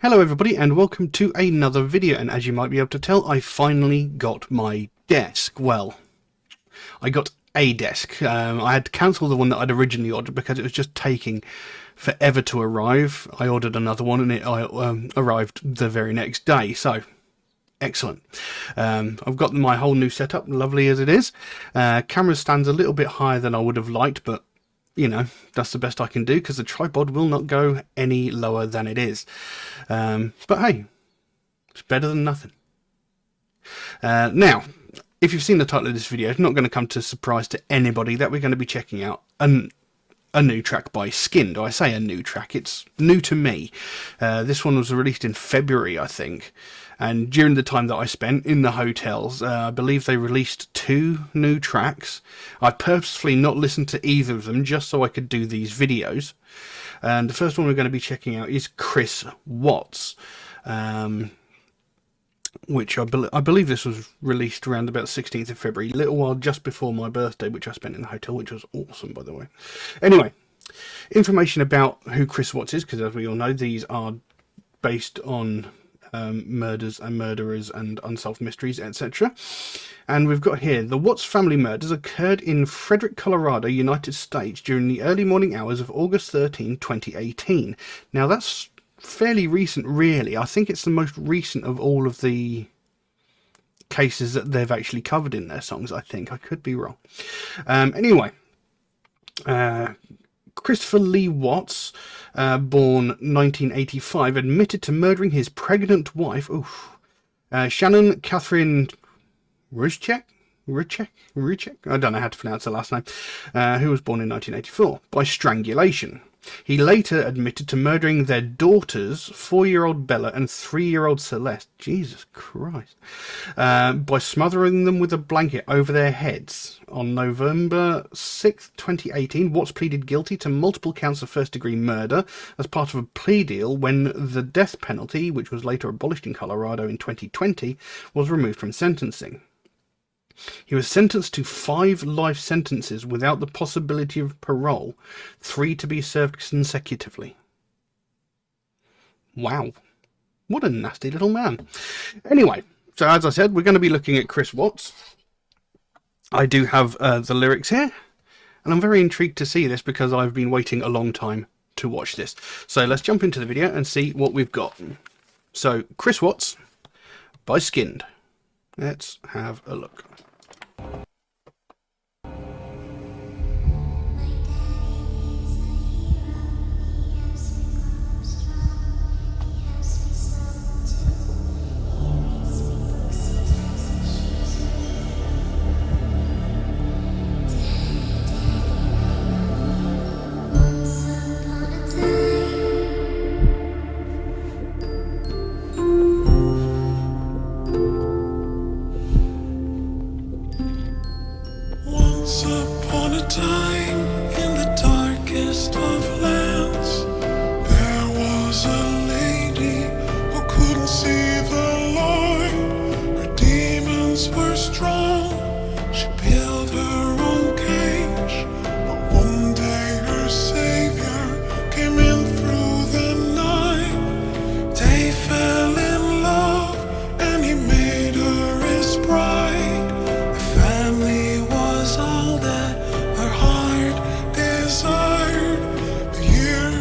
Hello everybody and welcome to another video, and as you might be able to tell, I finally got my desk. Well, I got a desk. I had to cancel the one that I'd originally ordered because it was just taking forever to arrive. I ordered another one and it arrived the very next day, so excellent. I've got my whole new setup, lovely as it is. Camera stands a little bit higher than I would have liked, but you know, that's the best I can do because the tripod will not go any lower than it is. But hey, it's better than nothing. Now, if you've seen the title of this video, it's not going to come to surprise to anybody that we're going to be checking out a new track by Skynd. I say a new track, it's new to me. This one was released in February, I think. And during the time that I spent in the hotels, I believe they released 2 new tracks. I purposefully not listened to either of them just so I could do these videos. And the first one we're going to be checking out is Chris Watts, which I believe this was released around about 16th of February, a little while just before my birthday, which I spent in the hotel, which was awesome, by the way. Anyway, information about who Chris Watts is, because as we all know, these are based on murders and murderers and unsolved mysteries, etc. And we've got here, the Watts family murders occurred in Frederick, Colorado, United States during the early morning hours of August 13, 2018. Now that's fairly recent, really. I think it's the most recent of all of the cases that they've actually covered in their songs, I think. I could be wrong. Anyway, Christopher Lee Watts, born 1985, admitted to murdering his pregnant wife, Shannon Catherine Ruchek, I don't know how to pronounce her last name, who was born in 1984, by strangulation. He later admitted to murdering their daughters, 4-year-old Bella and 3-year-old Celeste, Jesus Christ, by smothering them with a blanket over their heads. On November 6, 2018, Watts pleaded guilty to multiple counts of first-degree murder as part of a plea deal when the death penalty, which was later abolished in Colorado in 2020, was removed from sentencing. He was sentenced to 5 life sentences without the possibility of parole, 3 to be served consecutively. Wow. What a nasty little man. Anyway, so as I said, we're going to be looking at Chris Watts. I do have the lyrics here, and I'm very intrigued to see this because I've been waiting a long time to watch this. So let's jump into the video and see what we've got. So, Chris Watts by Skynd. Let's have a look. Years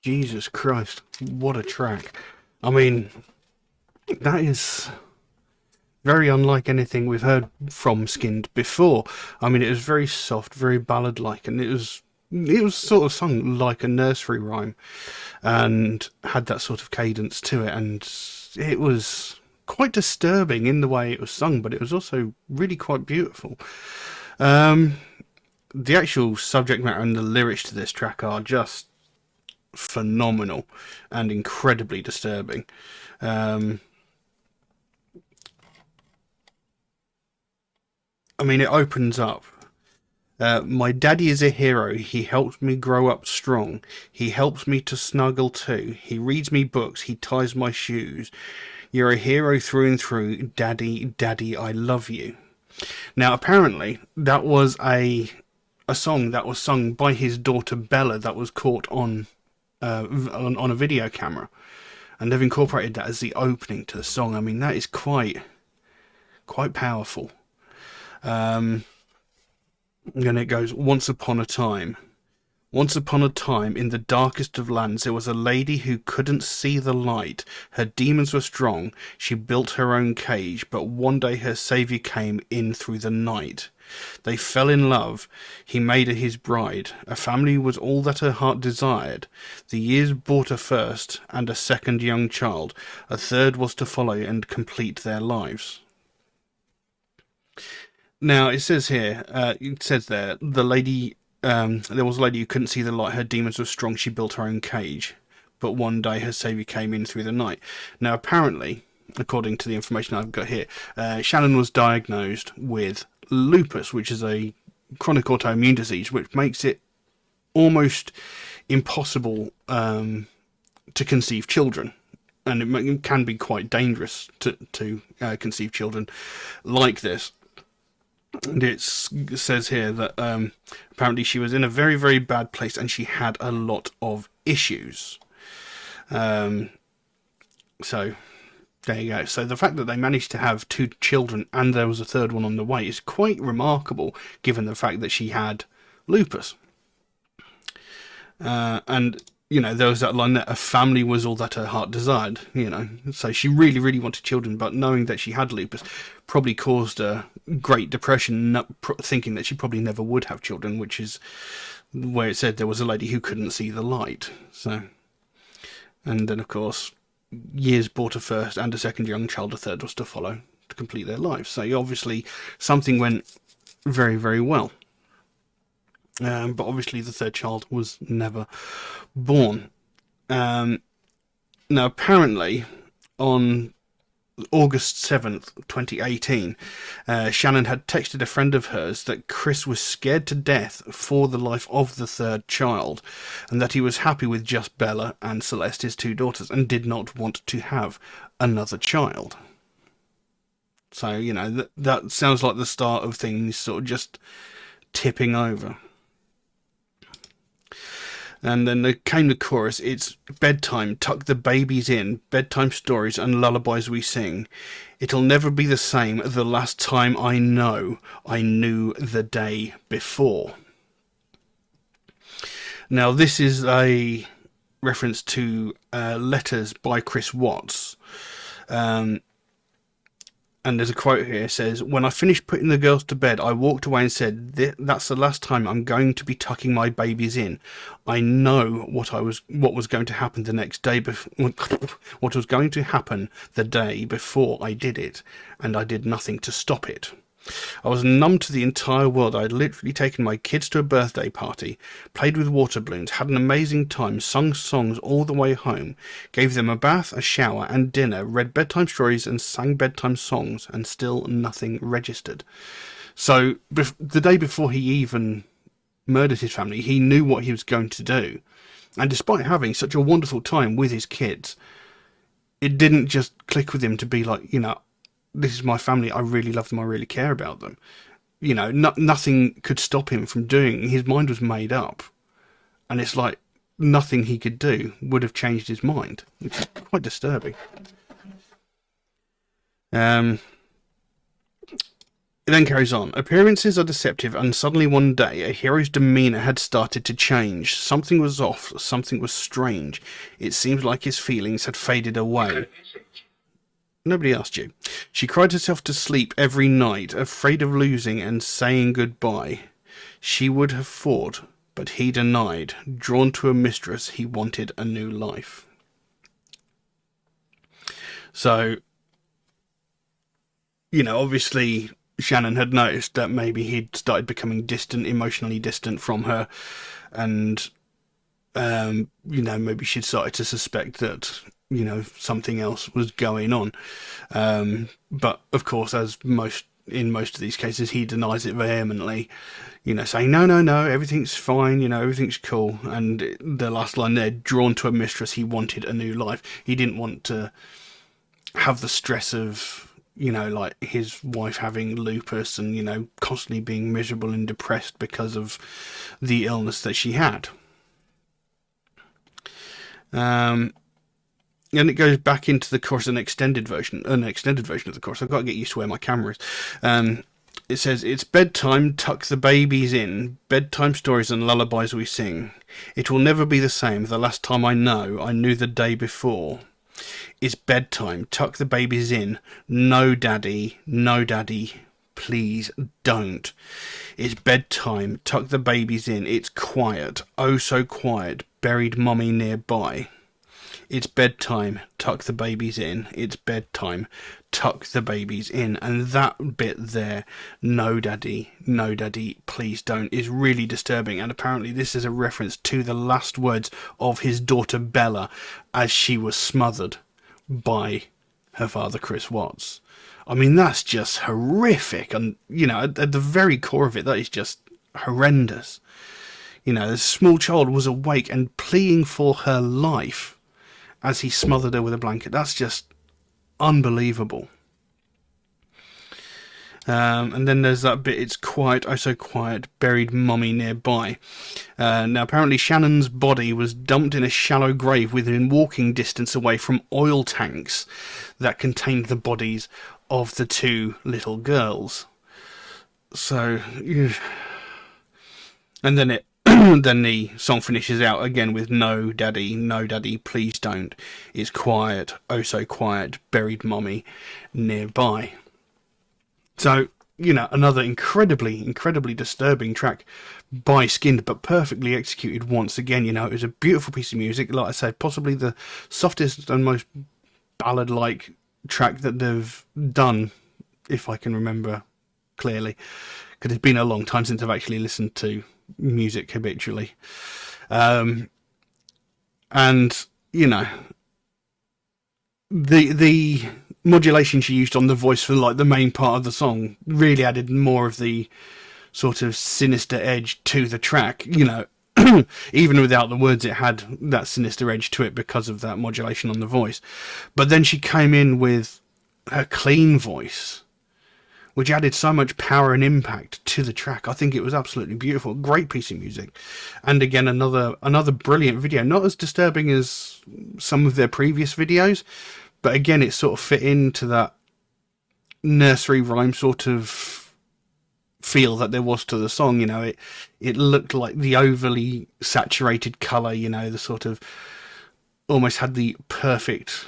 Jesus Christ, what a track. I mean, that is very unlike anything we've heard from Skynd before. I mean, it was very soft, very ballad-like, and it was sort of sung like a nursery rhyme, and had that sort of cadence to it, and it was quite disturbing in the way it was sung, but it was also really quite beautiful. Um, the actual subject matter and the lyrics to this track are just phenomenal and incredibly disturbing. Um, I mean, it opens up. My daddy is a hero. He helps me grow up strong. He helps me to snuggle too. He reads me books. He ties my shoes. You're a hero through and through. Daddy, daddy, I love you. Now, apparently, that was a song that was sung by his daughter Bella that was caught on a video camera, and they've incorporated that as the opening to the song. I mean, that is quite powerful. Um, and it goes, once upon a time, in the darkest of lands, there was a lady who couldn't see the light. Her demons were strong. She built her own cage, but one day her savior came in through the night. They fell in love. He made her his bride. A family was all that her heart desired. The years brought a first and a second young child. A third was to follow and complete their lives. Now it says here, it says there, there was a lady who couldn't see the light. Her demons were strong. She built her own cage, but one day her savior came in through the night. Now apparently, according to the information I've got here, Shannon was diagnosed with lupus, which is a chronic autoimmune disease, which makes it almost impossible to conceive children. And it can be quite dangerous to conceive children like this. And it says here that apparently she was in a very, very bad place and she had a lot of issues. So there you go. So the fact that they managed to have two children and there was a third one on the way is quite remarkable, given the fact that she had lupus. And you know, there was that line that a family was all that her heart desired, you know. So she really, really wanted children, but knowing that she had lupus probably caused a great depression, thinking that she probably never would have children, which is where it said there was a lady who couldn't see the light. So, and then, of course, years brought a first and a second young child, a third was to follow to complete their lives. So obviously something went very, very well. But obviously the third child was never born. Now, apparently, on August 7th, 2018, Shannon had texted a friend of hers that Chris was scared to death for the life of the third child, and that he was happy with just Bella and Celeste, his two daughters, and did not want to have another child. So, you know, that sounds like the start of things sort of just tipping over. And then there came the chorus. It's bedtime, tuck the babies in, bedtime stories and lullabies we sing. It'll never be the same the last time I knew the day before. Now this is a reference to letters by Chris Watts. And there's a quote here. It says, when I finished putting the girls to bed, I walked away and said, that's the last time I'm going to be tucking my babies in. I know what was going to happen the next day, what was going to happen the day before I did it, and I did nothing to stop it. I was numb to the entire world. I had literally taken my kids to a birthday party, played with water balloons, had an amazing time, sung songs all the way home, gave them a bath, a shower and dinner, read bedtime stories and sang bedtime songs, and still nothing registered. So the day before he even murdered his family, he knew what he was going to do. And despite having such a wonderful time with his kids, it didn't just click with him to be like, you know, this is my family, I really love them, I really care about them. You know, nothing could stop him from doing. His mind was made up. And it's like nothing he could do would have changed his mind, which is quite disturbing. It then carries on. Appearances are deceptive, and suddenly one day a hero's demeanour had started to change. Something was off, something was strange. It seems like his feelings had faded away. Nobody asked you. She cried herself to sleep every night, afraid of losing and saying goodbye. She would have fought, but he denied. Drawn to a mistress, he wanted a new life. So, obviously Shannon had noticed that maybe he'd started becoming distant, emotionally distant from her, and maybe she'd started to suspect that something else was going on. But of course, as in most of these cases, he denies it vehemently, saying no, everything's fine, everything's cool. And the last line there, drawn to a mistress, he wanted a new life. He didn't want to have the stress of like his wife having lupus and constantly being miserable and depressed because of the illness that she had. And it goes back into the chorus, an extended version of the chorus. I've got to get used to where my camera is. It says, "It's bedtime, tuck the babies in. Bedtime stories and lullabies we sing. It will never be the same. The last time I knew the day before. It's bedtime, tuck the babies in. No, daddy, please don't. It's bedtime, tuck the babies in. It's quiet, oh so quiet, buried mummy nearby. It's bedtime, tuck the babies in. It's bedtime, tuck the babies in." And that bit there, no daddy, please don't, is really disturbing. And apparently this is a reference to the last words of his daughter Bella as she was smothered by her father, Chris Watts. I mean, that's just horrific. And, at the very core of it, that is just horrendous. The small child was awake and pleading for her life as he smothered her with a blanket. That's just unbelievable. And then there's that bit, it's quiet, oh so quiet, buried mummy nearby. Now, apparently Shannon's body was dumped in a shallow grave within walking distance away from oil tanks that contained the bodies of the two little girls. So, and then then the song finishes out again with no daddy, please don't. It's quiet, oh so quiet, buried mummy nearby. So, another incredibly disturbing track by Skynd, but perfectly executed once again. It was a beautiful piece of music. Like I said, possibly the softest and most ballad-like track that they've done, if I can remember clearly, because it's been a long time since I've actually listened to music habitually. And, the modulation she used on the voice for like the main part of the song really added more of the sort of sinister edge to the track. Even without the words, it had that sinister edge to it because of that modulation on the voice. But then she came in with her clean voice, which added so much power and impact to the track. I think it was absolutely beautiful. Great piece of music. And again, another brilliant video. Not as disturbing as some of their previous videos, but again, it sort of fit into that nursery rhyme sort of feel that there was to the song. It looked like the overly saturated colour, the sort of almost had the perfect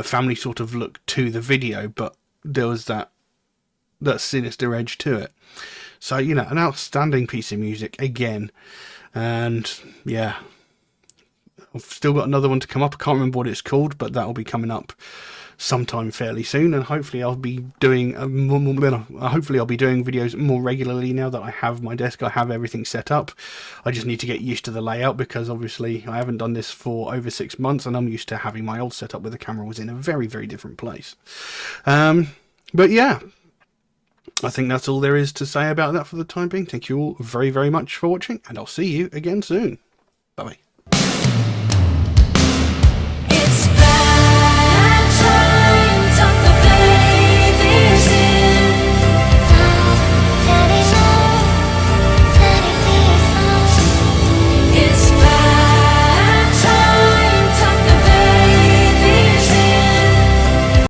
family sort of look to the video, but there was that sinister edge to it. So, an outstanding piece of music again. And yeah, I've still got another one to come up. I can't remember what it's called, but that'll be coming up sometime fairly soon, and hopefully I'll be doing videos more regularly now that I have my desk. I have everything set up. I just need to get used to the layout, because obviously I haven't done this for over 6 months, and I'm used to having my old setup where the camera was in a very, very different place. But yeah, I think that's all there is to say about that for the time being. Thank you all very, very much for watching, and I'll see you again soon. Bye bye.